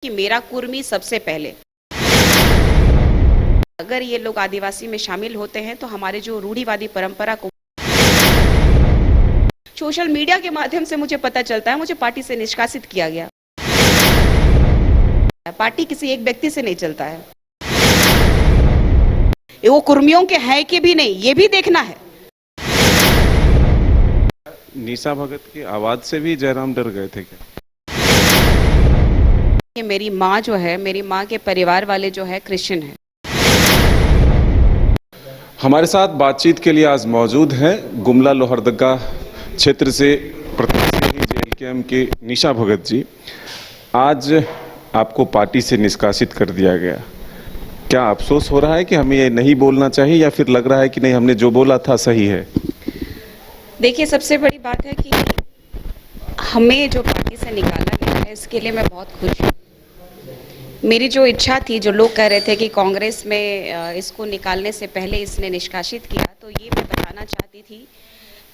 कि मेरा कुर्मी सबसे पहले। अगर ये लोग आदिवासी में शामिल होते हैं तो हमारे जो रूढ़िवादी परंपरा को सोशल मीडिया के माध्यम से मुझे पता चलता है, मुझे पार्टी से निष्कासित किया गया। पार्टी किसी एक व्यक्ति से नहीं चलता है, ये वो कुर्मियों के हैं कि भी नहीं, ये भी देखना है। निशा भगत की आवाज से भी जयराम डर गए थे क्या? कि मेरी माँ जो है, मेरी माँ के परिवार वाले जो है क्रिश्चियन है। हमारे साथ बातचीत के लिए आज मौजूद हैं गुमला लोहरदगा क्षेत्र से प्रत्याशी जेएलकेएम की निशा भगत जी। आज आपको पार्टी से निष्कासित कर दिया गया, क्या अफसोस हो रहा है कि हमें ये नहीं बोलना चाहिए, या फिर लग रहा है कि नहीं, हमने जो बोला था सही है? देखिए, सबसे बड़ी बात है कि हमें जो पार्टी से निकाला गया है, इसके लिए मैं बहुत खुश हूँ। मेरी जो इच्छा थी, जो लोग कह रहे थे कि कांग्रेस में इसको निकालने से पहले इसने निष्कासित किया, तो ये मैं बताना चाहती थी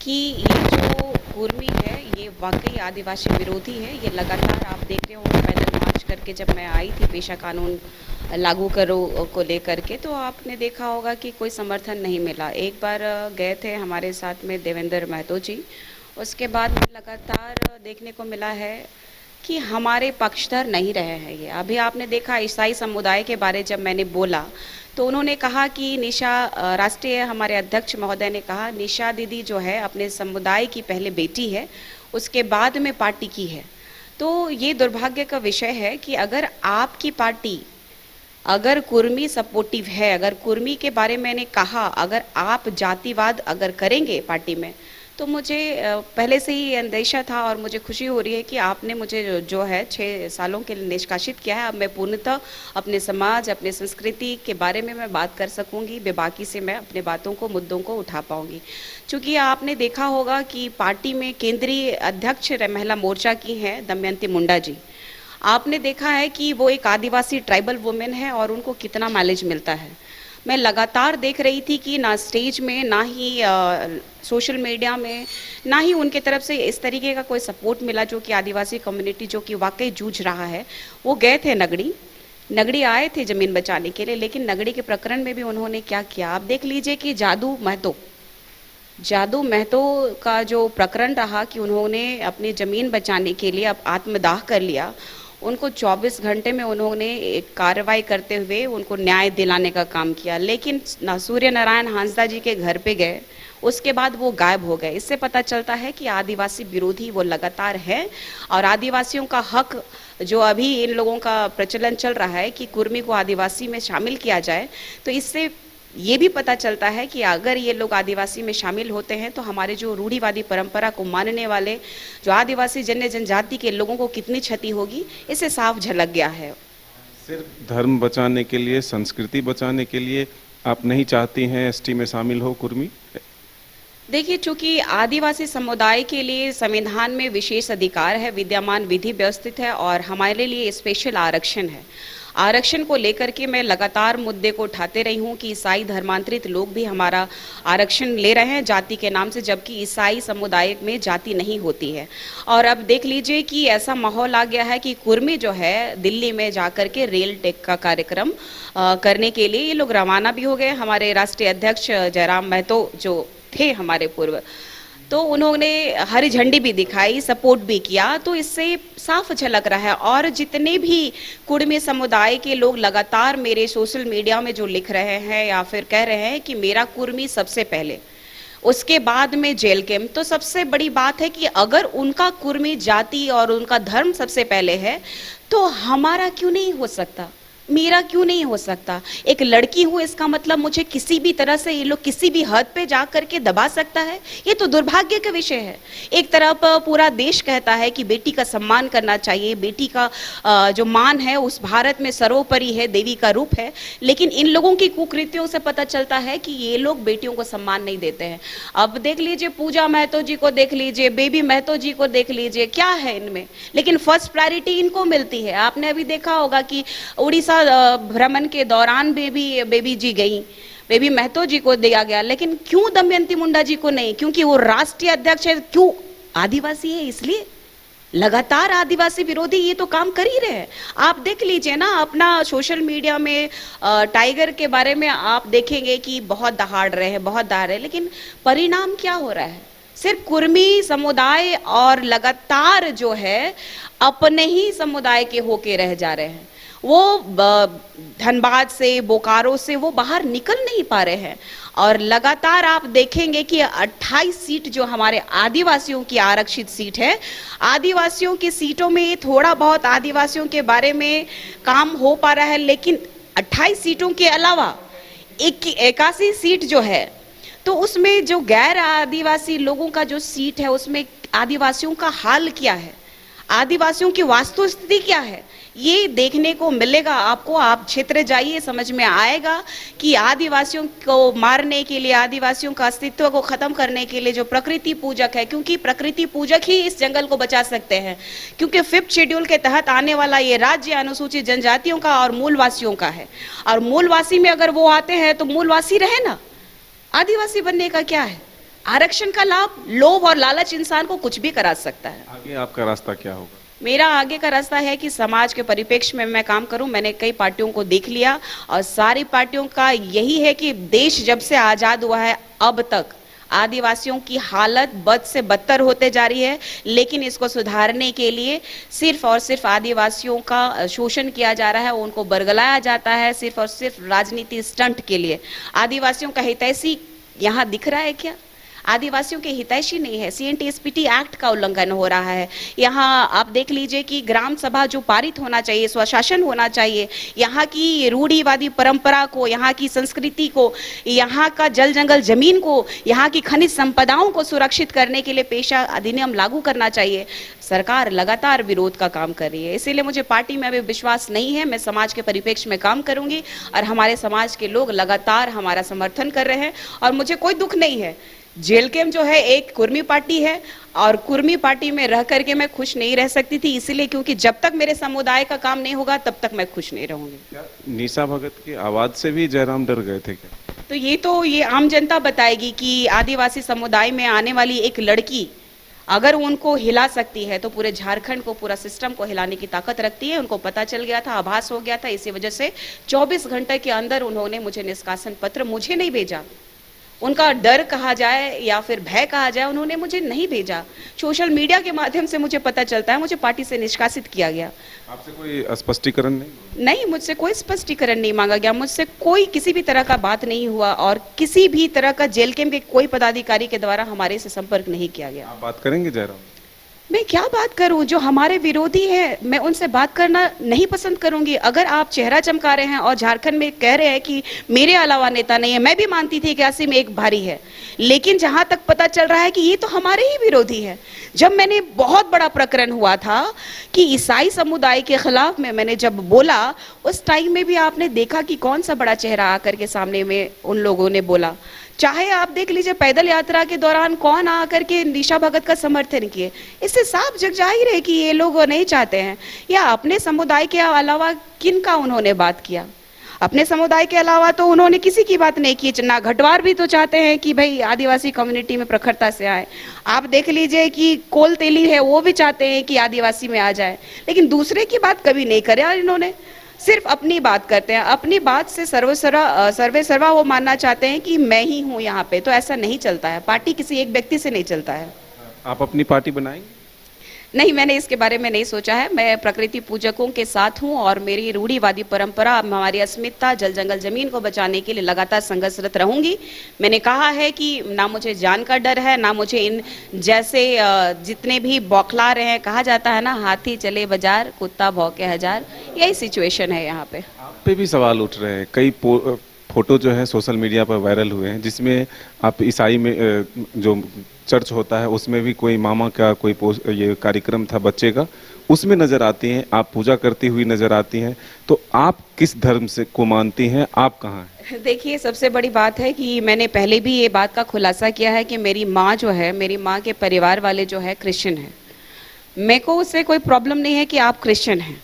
कि ये जो कुर्मी है, ये वाकई आदिवासी विरोधी है। ये लगातार आप देख रहे होंगे, पैदल मार्च करके जब मैं आई थी पेशा कानून लागू करो को लेकर के, तो आपने देखा होगा कि कोई समर्थन नहीं मिला। एक बार गए थे हमारे साथ में देवेंद्र महतो जी, उसके बाद में लगातार देखने को मिला है कि हमारे पक्षधर नहीं रहे हैं ये। अभी आपने देखा ईसाई समुदाय के बारे जब मैंने बोला तो उन्होंने कहा कि निशा, राष्ट्रीय हमारे अध्यक्ष महोदय ने कहा निशा दीदी जो है अपने समुदाय की पहले बेटी है, उसके बाद में पार्टी की है। तो ये दुर्भाग्य का विषय है कि अगर आपकी पार्टी अगर कुर्मी सपोर्टिव है, अगर कुर्मी के बारे में मैंने कहा, अगर आप जातिवाद अगर करेंगे पार्टी में, तो मुझे पहले से ही अंदेशा था और मुझे खुशी हो रही है कि आपने मुझे जो है 6 सालों के लिए निष्कासित किया है। अब मैं पूर्णतः अपने समाज, अपने संस्कृति के बारे में मैं बात कर सकूंगी, बेबाकी से मैं अपने बातों को, मुद्दों को उठा पाऊंगी। चूँकि आपने देखा होगा कि पार्टी में केंद्रीय अध्यक्ष महिला मोर्चा की हैं दमयंती मुंडा जी। आपने देखा है कि वो एक आदिवासी ट्राइबल वुमेन है और उनको कितना माइलेज मिलता है। मैं लगातार देख रही थी कि ना स्टेज में, ना ही सोशल मीडिया में, ना ही उनके तरफ से इस तरीके का कोई सपोर्ट मिला जो कि आदिवासी कम्युनिटी जो कि वाकई जूझ रहा है। वो गए थे नगड़ी आए थे ज़मीन बचाने के लिए, लेकिन नगड़ी के प्रकरण में भी उन्होंने क्या किया आप देख लीजिए कि जादू महतो का जो प्रकरण रहा कि उन्होंने अपनी ज़मीन बचाने के लिए अब आत्मदाह कर लिया। उनको 24 घंटे में उन्होंने एक कार्रवाई करते हुए उनको न्याय दिलाने का काम किया, लेकिन सूर्य नारायण हांसदा जी के घर पे गए, उसके बाद वो गायब हो गए। इससे पता चलता है कि आदिवासी विरोधी वो लगातार है और आदिवासियों का हक जो अभी इन लोगों का प्रचलन चल रहा है कि कुर्मी को आदिवासी में शामिल किया जाए, तो इससे ये भी पता चलता है कि अगर ये लोग आदिवासी में शामिल होते हैं तो हमारे जो रूढ़िवादी परंपरा को मानने वाले जो आदिवासी जनजाति के लोगों को कितनी क्षति होगी, इससे साफ झलक गया है। सिर्फ धर्म बचाने के लिए, संस्कृति बचाने के लिए आप नहीं चाहती हैं एसटी में शामिल हो कुर्मी? देखिए, चूंकि आदिवासी समुदाय के लिए संविधान में विशेष अधिकार है, विद्यमान विधि व्यवस्थित है और हमारे लिए स्पेशल आरक्षण है। आरक्षण को लेकर के मैं लगातार मुद्दे को उठाते रही हूँ कि ईसाई धर्मांतरित लोग भी हमारा आरक्षण ले रहे हैं जाति के नाम से, जबकि ईसाई समुदाय में जाति नहीं होती है। और अब देख लीजिए कि ऐसा माहौल आ गया है कि कुर्मी जो है दिल्ली में जाकर के रेल टेक का कार्यक्रम करने के लिए ये लोग रवाना भी हो गए। हमारे राष्ट्रीय अध्यक्ष जयराम महतो जो थे हमारे पूर्व, तो उन्होंने हरी झंडी भी दिखाई, सपोर्ट भी किया। तो इससे साफ झलक रहा है। और जितने भी कुर्मी समुदाय के लोग लगातार मेरे सोशल मीडिया में जो लिख रहे हैं या फिर कह रहे हैं कि मेरा कुर्मी सबसे पहले, उसके बाद में जेएलकेएम, तो सबसे बड़ी बात है कि अगर उनका कुर्मी जाति और उनका धर्म सबसे पहले है तो हमारा क्यों नहीं हो सकता, मेरा क्यों नहीं हो सकता? एक लड़की हूँ, इसका मतलब मुझे किसी भी तरह से ये लोग किसी भी हद पे जा करके दबा सकता है? ये तो दुर्भाग्य का विषय है। एक तरफ पूरा देश कहता है कि बेटी का सम्मान करना चाहिए, बेटी का जो मान है उस भारत में सर्वोपरि है, देवी का रूप है, लेकिन इन लोगों की कुकृतियों से पता चलता है कि ये लोग बेटियों को सम्मान नहीं देते हैं। अब देख लीजिए पूजा महतो जी को देख लीजिए, बेबी महतो जी को देख लीजिए, क्या है इनमें, लेकिन फर्स्ट प्रायोरिटी इनको मिलती है। आपने अभी देखा होगा कि उड़ीसा भ्रमण के दौरान बेबी जी गई, बेबी महतो जी को दिया गया, लेकिन क्यों दमयंती मुंडा जी को नहीं? क्योंकि वो राष्ट्रीय अध्यक्ष है, क्यों? आदिवासी है इसलिए। लगातार आदिवासी विरोधी ये तो काम कर ही रहे हैं। आप देख लीजिए ना, अपना सोशल मीडिया में टाइगर के बारे में आप देखेंगे कि बहुत दहाड़ रहे हैं, बहुत दहाड़ रहे हैं, लेकिन परिणाम क्या हो रहा है? सिर्फ कुर्मी समुदाय और लगातार जो है अपने ही समुदाय के होके रह जा रहे हैं। वो धनबाद से, बोकारो से वो बाहर निकल नहीं पा रहे हैं। और लगातार आप देखेंगे कि 28 सीट जो हमारे आदिवासियों की आरक्षित सीट है, आदिवासियों की सीटों में थोड़ा बहुत आदिवासियों के बारे में काम हो पा रहा है, लेकिन 28 सीटों के अलावा 81 सीट जो है, तो उसमें जो गैर आदिवासी लोगों का जो सीट है उसमें आदिवासियों का हाल क्या है, आदिवासियों की वास्तुस्थिति क्या है, ये देखने को मिलेगा आपको। आप क्षेत्र जाइए, समझ में आएगा कि आदिवासियों को मारने के लिए, आदिवासियों का अस्तित्व को खत्म करने के लिए जो प्रकृति पूजक है, क्योंकि प्रकृति पूजक ही इस जंगल को बचा सकते हैं, क्योंकि 5th शेड्यूल के तहत आने वाला ये राज्य अनुसूचित जनजातियों का और मूलवासियों का है। और मूलवासी में अगर वो आते हैं तो मूलवासी रहे ना, आदिवासी बनने का क्या है? आरक्षण का लाभ, लोभ और लालच इंसान को कुछ भी करा सकता है। आगे आपका रास्ता क्या होगा? मेरा आगे का रास्ता है कि समाज के परिप्रेक्ष्य में मैं काम करूं। मैंने कई पार्टियों को देख लिया और सारी पार्टियों का यही है कि देश जब से आज़ाद हुआ है अब तक आदिवासियों की हालत बद से बदतर होते जा रही है, लेकिन इसको सुधारने के लिए सिर्फ और सिर्फ आदिवासियों का शोषण किया जा रहा है, उनको बरगलाया जाता है सिर्फ और सिर्फ राजनीति स्टंट के लिए। आदिवासियों का हितैषी यहाँ दिख रहा है क्या? आदिवासियों के हितैषी नहीं है। CNTSPT एक्ट का उल्लंघन हो रहा है। यहाँ आप देख लीजिए कि ग्राम सभा जो पारित होना चाहिए, स्वशासन होना चाहिए, यहाँ की रूढ़िवादी परंपरा को, यहाँ की संस्कृति को, यहाँ का जल जंगल जमीन को, यहाँ की खनिज संपदाओं को सुरक्षित करने के लिए पेशा अधिनियम लागू करना चाहिए। सरकार लगातार विरोध का काम कर रही है, इसीलिए मुझे पार्टी में अभी विश्वास नहीं है। मैं समाज के परिप्रेक्ष्य में काम करूंगी और हमारे समाज के लोग लगातार हमारा समर्थन कर रहे हैं और मुझे कोई दुख नहीं है। JLKM जो है एक कुर्मी पार्टी है और कुर्मी पार्टी में रह करके मैं खुश नहीं रह सकती थी, इसलिए क्योंकि जब तक मेरे समुदाय का काम नहीं होगा तब तक मैं खुश नहीं रहूंगी। क्या निशा भगत की आवाज से भी जयराम डर गए थे क्या? तो ये आम जनता बताएगी कि आदिवासी समुदाय में आने वाली एक लड़की अगर उनको हिला सकती है तो पूरे झारखंड को, पूरा सिस्टम को हिलाने की ताकत रखती है। उनको पता चल गया था, आभास हो गया था, इसी वजह से 24 घंटे के अंदर उन्होंने मुझे निष्कासन पत्र मुझे नहीं भेजा। उनका डर कहा जाए या फिर भय कहा जाए, उन्होंने मुझे नहीं भेजा। सोशल मीडिया के माध्यम से मुझे पता चलता है, मुझे पार्टी से निष्कासित किया गया। आपसे कोई स्पष्टीकरण नहीं? नहीं, मुझसे कोई स्पष्टीकरण नहीं मांगा गया, मुझसे कोई किसी भी तरह का बात नहीं हुआ और किसी भी तरह का JLKM के कोई पदाधिकारी के द्वारा हमारे से संपर्क नहीं किया गया। आप बात करेंगे जयराम? मैं क्या बात करूं? जो हमारे विरोधी हैं मैं उनसे बात करना नहीं पसंद करूंगी। अगर आप चेहरा चमका रहे हैं और झारखंड में कह रहे हैं कि मेरे अलावा नेता नहीं है, मैं भी मानती थी कि 80 में एक भारी है, लेकिन जहां तक पता चल रहा है कि ये तो हमारे ही विरोधी है। जब मैंने बहुत बड़ा प्रकरण हुआ था कि ईसाई समुदाय के खिलाफ में मैंने जब बोला, उस टाइम में भी आपने देखा कि कौन सा बड़ा चेहरा आकर के सामने में उन लोगों ने बोला। चाहे आप देख लीजिए पैदल यात्रा के दौरान कौन आकर के निशा भगत का समर्थन किए। इससे साफ जग जाहिर है कि ये लोग नहीं चाहते हैं। या अपने समुदाय के अलावा किन का उन्होंने बात किया? अपने समुदाय के अलावा तो उन्होंने किसी की बात नहीं की। ना घटवार भी तो चाहते हैं कि भाई आदिवासी कम्युनिटी में प्रखरता से आए। आप देख लीजिए कि कोल तेली है, वो भी चाहते हैं कि आदिवासी में आ जाए, लेकिन दूसरे की बात कभी नहीं करे। और इन्होंने सिर्फ अपनी बात करते हैं, अपनी बात से सर्वे सर्वा वो मानना चाहते हैं कि मैं ही हूँ यहाँ पे। तो ऐसा नहीं चलता है, पार्टी किसी एक व्यक्ति से नहीं चलता है। आप अपनी पार्टी बनाएंगे? नहीं, मैंने इसके बारे में नहीं सोचा है। मैं प्रकृति पूजकों के साथ हूँ और मेरी रूढ़िवादी परंपरा, हमारी अस्मिता, जल जंगल जमीन को बचाने के लिए लगातार संघर्षरत रहूंगी। मैंने कहा है कि ना मुझे जान का डर है, ना मुझे इन जैसे जितने भी बौखला रहे हैं, कहा जाता है ना, हाथी चले बाजार कुत्ता भौंके हजार, यही सिचुएशन है यहाँ पे। आप पे भी सवाल उठ रहे हैं। कई फोटो जो है सोशल मीडिया पर वायरल हुए हैं, जिसमें आप ईसाई में जो चर्च होता है उसमें भी कोई मामा का कोई ये कार्यक्रम था बच्चे का, उसमें नजर आती हैं, आप पूजा करती हुई नजर आती हैं। तो आप किस धर्म से को मानती हैं? आप कहाँ हैं? देखिए, सबसे बड़ी बात है कि मैंने पहले भी ये बात का खुलासा किया है कि मेरी माँ जो है, मेरी माँ के परिवार वाले जो है क्रिश्चियन है। मेरे को उससे कोई प्रॉब्लम नहीं है कि आप क्रिश्चियन हैं,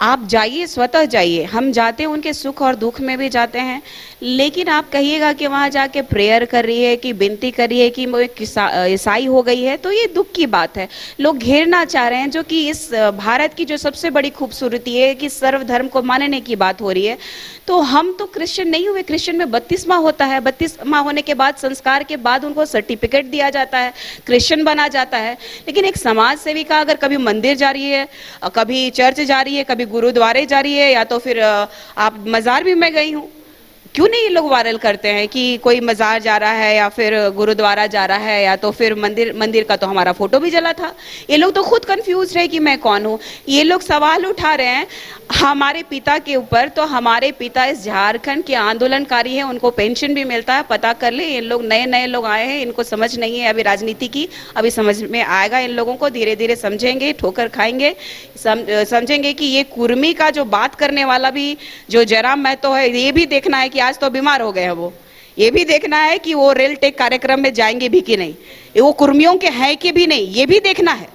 आप जाइए, स्वतः जाइए। हम जाते हैं, उनके सुख और दुख में भी जाते हैं, लेकिन आप कहिएगा कि वहाँ जाके प्रेयर कर रही है, कि विनती कर रही है कि वो एक ईसाई हो गई है, तो ये दुख की बात है। लोग घेरना चाह रहे हैं, जो कि इस भारत की जो सबसे बड़ी खूबसूरती है कि सर्वधर्म को मानने की बात हो रही है। तो हम तो क्रिश्चियन नहीं हुए, क्रिश्चियन में बपतिस्मा होता है, बपतिस्मा होने के बाद संस्कार के बाद उनको सर्टिफिकेट दिया जाता है, क्रिश्चियन बना जाता है। लेकिन एक समाज सेविका अगर कभी मंदिर जा रही है, कभी चर्च जा रही है, कभी गुरुद्वारे जा रही है, या तो फिर आप मज़ार भी मैं गई हूँ, क्यों नहीं ये लोग वायरल करते हैं कि कोई मज़ार जा रहा है या फिर गुरुद्वारा जा रहा है, या तो फिर मंदिर का तो हमारा फोटो भी जला था। ये लोग तो खुद कंफ्यूज है कि मैं कौन हूँ। ये लोग सवाल उठा रहे हैं हमारे पिता के ऊपर, तो हमारे पिता इस झारखंड के आंदोलनकारी हैं, उनको पेंशन भी मिलता है, पता कर ले। इन लोग नए नए लोग आए हैं, इनको समझ नहीं है अभी राजनीति की, अभी समझ में आएगा इन लोगों को, धीरे धीरे समझेंगे, ठोकर खाएंगे, समझेंगे कि ये कुर्मी का जो बात करने वाला भी जो जयराम महतो है, ये भी देखना है कि आज तो बीमार हो गए हैं वो, ये भी देखना है कि वो रेल टेक कार्यक्रम में जाएंगे भी कि नहीं, वो कुर्मियों के हैं कि भी नहीं, ये भी देखना है।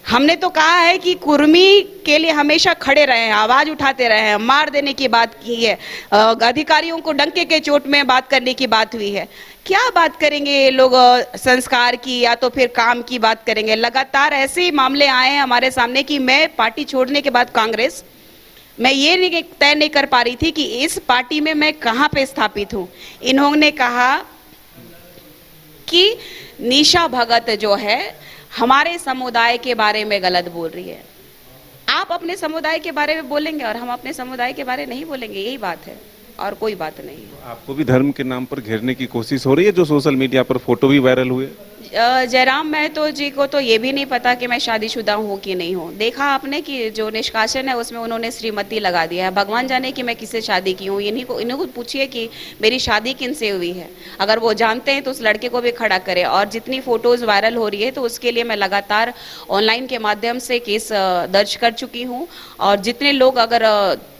हमने तो कहा है कि कुर्मी के लिए हमेशा खड़े रहे हैं, आवाज उठाते रहे हैं, मार देने की बात की है, अधिकारियों को डंके के चोट में बात करने की बात हुई है। क्या बात करेंगे ये लोग संस्कार की या तो फिर काम की बात करेंगे? लगातार ऐसे ही मामले आए हैं हमारे सामने कि मैं पार्टी छोड़ने के बाद कांग्रेस, मैं ये नहीं तय नहीं कर पा रही थी कि इस पार्टी में मैं कहाँ पे स्थापित हूँ। इन्होंने कहा कि निशा भगत जो है हमारे समुदाय के बारे में गलत बोल रही है। आप अपने समुदाय के बारे में बोलेंगे और हम अपने समुदाय के बारे नहीं बोलेंगे, यही बात है और कोई बात नहीं है। आपको भी धर्म के नाम पर घेरने की कोशिश हो रही है, जो सोशल मीडिया पर फोटो भी वायरल हुए। जयराम महतो जी को तो ये भी नहीं पता कि मैं शादीशुदा हूँ कि नहीं हूँ। देखा आपने कि जो निष्कासन है उसमें उन्होंने श्रीमती लगा दिया है। भगवान जाने कि मैं किससे शादी की हूँ। इन्हीं को पूछिए कि मेरी शादी किन से हुई है। अगर वो जानते हैं तो उस लड़के को भी खड़ा करें। और जितनी फोटोज़ वायरल हो रही है तो उसके लिए मैं लगातार ऑनलाइन के माध्यम से केस दर्ज कर चुकी हूँ। और जितने लोग अगर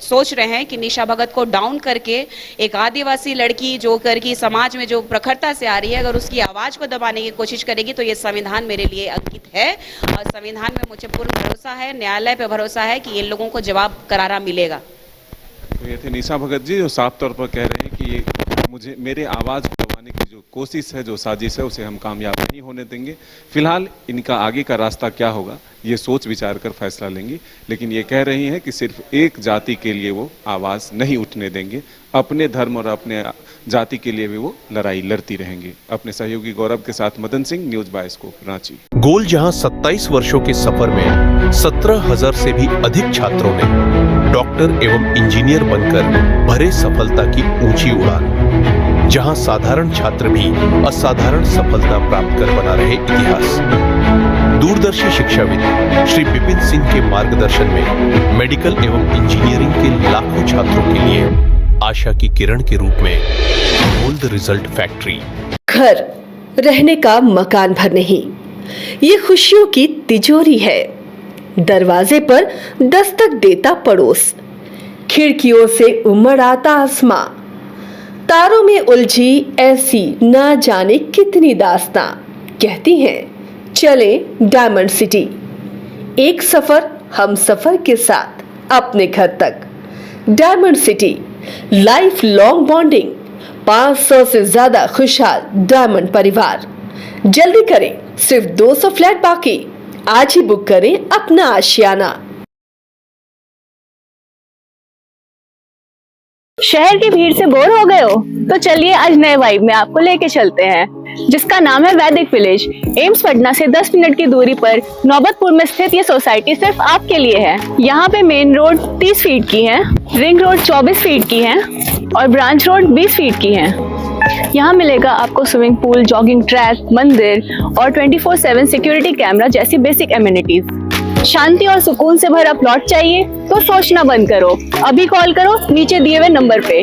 सोच रहे हैं कि निशा भगत को डाउन करके एक आदिवासी लड़की जो करके समाज में जो प्रखरता से आ रही है, अगर उसकी आवाज़ को दबाने की कोशिश करेगी तो ये संविधान मेरे लिए अंकित है और संविधान में मुझे पूर्ण भरोसा है, न्यायालय पे भरोसा है कि इन लोगों को जवाब करारा मिलेगा। तो ये थे निशा भगत जी, जो साफ तौर पर कह रहे हैं कि ये मेरे आवाज़ को दबाने की जो कोशिश है, जो साजिश है, उसे हम कामयाब नहीं होने देंगे। फिलहाल इनका आगे का रास्ता क्या होगा ये सोच विचार कर फैसला लेंगी। लेकिन ये कह रही हैं कि सिर्फ एक जाति के लिए वो आवाज़ नहीं उठने देंगे, अपने धर्म और अपने जाति के लिए भी वो लड़ाई लड़ती रहेंगे। अपने सहयोगी गौरव के साथ मदन सिंह, न्यूज़ बायोस्कोप, रांची। गोल जहां 27 वर्षों के सफर में 17,000 से भी अधिक छात्रों ने डॉक्टर एवं इंजीनियर बनकर भरे सफलता की ऊंची उड़ान, जहां साधारण छात्र भी असाधारण सफलता प्राप्त कर बना रहे इतिहास। दूरदर्शी शिक्षाविद श्री विपिन सिंह के मार्गदर्शन में मेडिकल एवं इंजीनियरिंग के लाखों छात्रों के लिए आशा की किरण के रूप में गोल्ड रिजल्ट फैक्ट्री। घर रहने का मकान भर नहीं, ये खुशियों की तिजोरी है। दरवाजे पर दस्तक देता पड़ोस, खिड़कियों से उमड़ आता आसमां, तारों में उलझी ऐसी ना जाने कितनी दास्तां। कहती हैं चले डायमंड सिटी, एक सफर हम सफर के साथ अपने घर तक। Diamond city, life long bonding, 500 से ज्यादा खुशहाल डायमंड परिवार। जल्दी करें, सिर्फ 200 फ्लैट बाकी। आज ही बुक करें अपना आशियाना। शहर की भीड़ से बोर हो गए हो तो चलिए आज नए वाइब में आपको लेके चलते हैं, जिसका नाम है वैदिक विलेज। एम्स पटना से 10 मिनट की दूरी पर नौबतपुर में स्थित ये सोसाइटी सिर्फ आपके लिए है। यहाँ पे मेन रोड 30 फीट की है, रिंग रोड 24 फीट की है और ब्रांच रोड 20 फीट की है। यहाँ मिलेगा आपको स्विमिंग पूल, जॉगिंग ट्रैक, मंदिर और 24/7 सिक्योरिटी कैमरा जैसी बेसिक एमिनिटीज। शांति और सुकून से भरा प्लॉट चाहिए तो सोचना बंद करो, अभी कॉल करो नीचे दिए हुए नंबर पे।